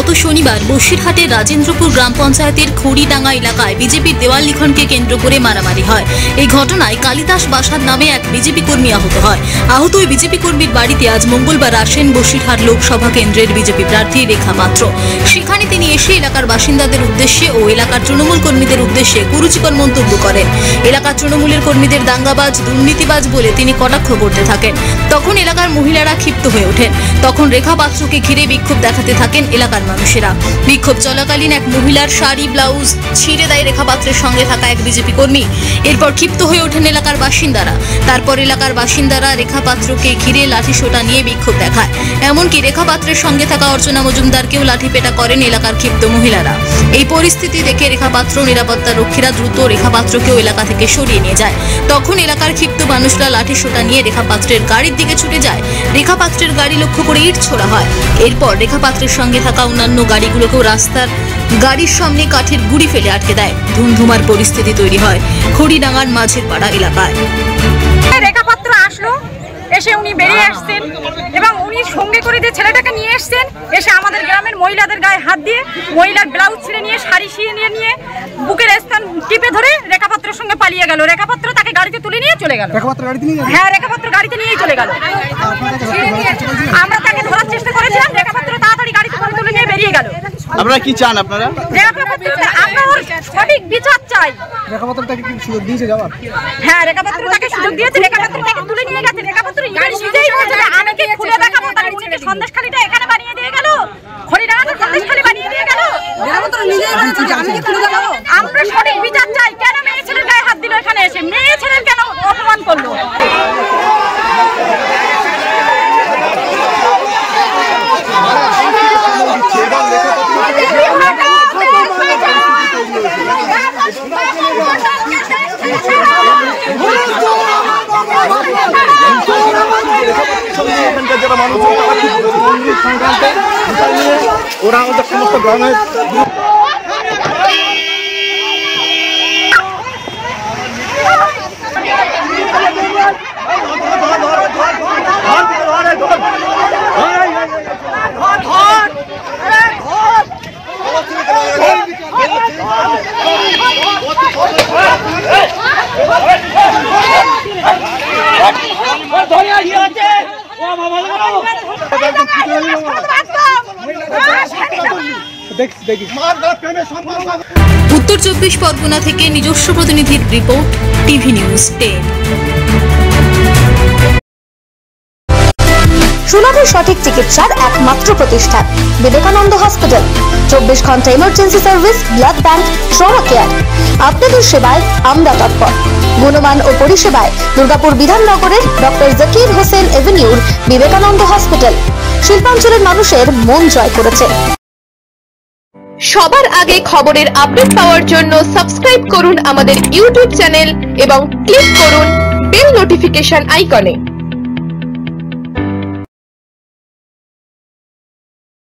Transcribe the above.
গত শনিবার বসিরহাটের রাজেন্দ্রপুর গ্রাম পঞ্চায়েতের খড়িডাঙ্গা এলাকায় বিজেপির দেওয়াল লিখনকে কেন্দ্র করে মারামারি হয়। এই ঘটনায় কালিদাস বাসাদ নামে এক বিজেপি কর্মী আহত হয়। আহত ওই বিজেপি কর্মীর বাড়িতে আজ মঙ্গলবার আসেন বসিরহাট লোকসভা কেন্দ্রের বিজেপি প্রার্থী রেখা পাত্র। সেখানে তিনি এসে এলাকার বাসিন্দাদের উদ্দেশ্যে ও এলাকার তৃণমূল কর্মীদের উদ্দেশ্যে কুরুচিকর মন্তব্য করেন। এলাকার তৃণমূলের কর্মীদের দাঙ্গাবাজ, দুর্নীতিবাজ বলে তিনি কটাক্ষ করতে থাকেন। তখন এলাকার মহিলারা ক্ষিপ্ত হয়ে ওঠেন। তখন রেখা পাত্রকে ঘিরে বিক্ষোভ দেখাতে থাকেন এলাকার মানুষেরা। বিক্ষোভ চলাকালীন এক মহিলার শাড়ি ব্লাউজ ছিঁড়ে দেয় রেখা পাত্রের সঙ্গে থাকা এক বিজেপি কর্মী। এরপর ক্ষিপ্ত হয়ে ওঠেন এলাকার বাসিন্দারা। তারপর এলাকার বাসিন্দারা রেখা পাত্রকে ঘিরে লাঠিসোঁটা নিয়ে বিক্ষোভ দেখায়। এমনকি রেখা পাত্রের সঙ্গে থাকা অর্চনা মজুমদারকেও লাঠিপেটা করেন এলাকার ক্ষিপ্ত মহিলারা। এই পরিস্থিতি দেখে রেখা পাত্র নিরাপত্তা রক্ষীরা দ্রুত রেখা পাত্রকেও এলাকা থেকে সরিয়ে নিয়ে যায়। তখন এলাকার ক্ষিপ্ত মানুষরা লাঠিসোঁটা নিয়ে রেখা পাত্রের গাড়ির দিকে ছুটে যায়। রেখা পাত্রের গাড়ি লক্ষ্য করে ইট ছোড়া হয়। এরপর রেখা পাত্রের সঙ্গে থাকা অন্যান্য গাড়িগুলোকেও রাস্তার গাড়ির সামনে কাঠের গুঁড়ি ফেলে আটকে দেয়। ধুমধুমার পরিস্থিতি তৈরি হয় খড়িডাঙ্গার মাঝের পাড়া এলাকায়। রেখা পাত্র আসলো, এসে উনি বেরিয়ে আসছেন এবং উনি সঙ্গে করে যে ছেলেটাকে নিয়ে এসছেন, এসে আমাদের গ্রামের মহিলাদের গায়ে হাত দিয়ে মহিলার ব্লাউজ ছিঁড়ে নিয়ে শাড়ি ছিঁড়ে নিয়ে বুকের স্থান টিপে ধরে রেখা পাত্রের সঙ্গে পালিয়ে গেল। রেখা পাত্র তাকে গাড়িতে তুলে নিয়ে চলে গেল। হ্যাঁ, রেখা পাত্র গাড়িতে নিয়েই চলে গেল। আমরা তাকে ধরার চেষ্টা করেছিলাম, রেখা পাত্র তাড়াতাড়ি গাড়িতে তুলে নিয়ে বেরিয়ে গেল। আপনারা কি চান? আপনারা আমরা ওর সঠিক বিচার চাই। রেখা পাত্র তাকে কি সুযোগ দিয়েছে যাওয়ার? হ্যাঁ, রেখা পাত্র তাকে সুযোগ দিয়েছে। রেখা পাত্র তাকে তুলে নিয়ে গেছে। রেখা পাত্র নিজেই বলছে যে আমি কি খুলে দেখাবো, তার উনিকে সন্দেশখালিটা এখানে বানিয়ে দিয়ে গেল, খড়িডাঙ্গাতে সন্দেশখালি বানিয়ে দিয়ে গেল। রেখা পাত্র নিজেই বলছে যে আমি কি খুলে দেখাবো। আমরা সঠিক বিচার চাই। কেন মেয়ে ছেলের গায়ে হাত দিল? এখানে এসে মেয়ে ছেলের কেন অপমান করলো? যারা মানুষ সংক্রান্তে ওরা আমাদের সমস্ত গ্রামের উত্তর 24 পরগনা থেকে নিজস্ব প্রতিনিধির রিপোর্ট, টিভি নিউজ 10। সুলভে সঠিক চিকিৎসার একমাত্র প্রতিষ্ঠান বিবেকানন্দ হসপিটাল। 24 ঘন্টা emergency service, blood bank, trauma care. আপনাদের সেবায় আমরা তৎপর। গুণমান ও পরিষেবায় দুর্গাপুর বিধাননগরের ডক্টর জাকির হোসেন এভিনিউর বিবেকানন্দ হসপিটাল শিল্পাঞ্চলের মানুষের মন জয় করেছে। সবার আগে খবরের আপডেট পাওয়ার জন্য সাবস্ক্রাইব করুন আমাদের ইউটিউব চ্যানেল এবং ক্লিক করুন বেল নোটিফিকেশন আইকনে।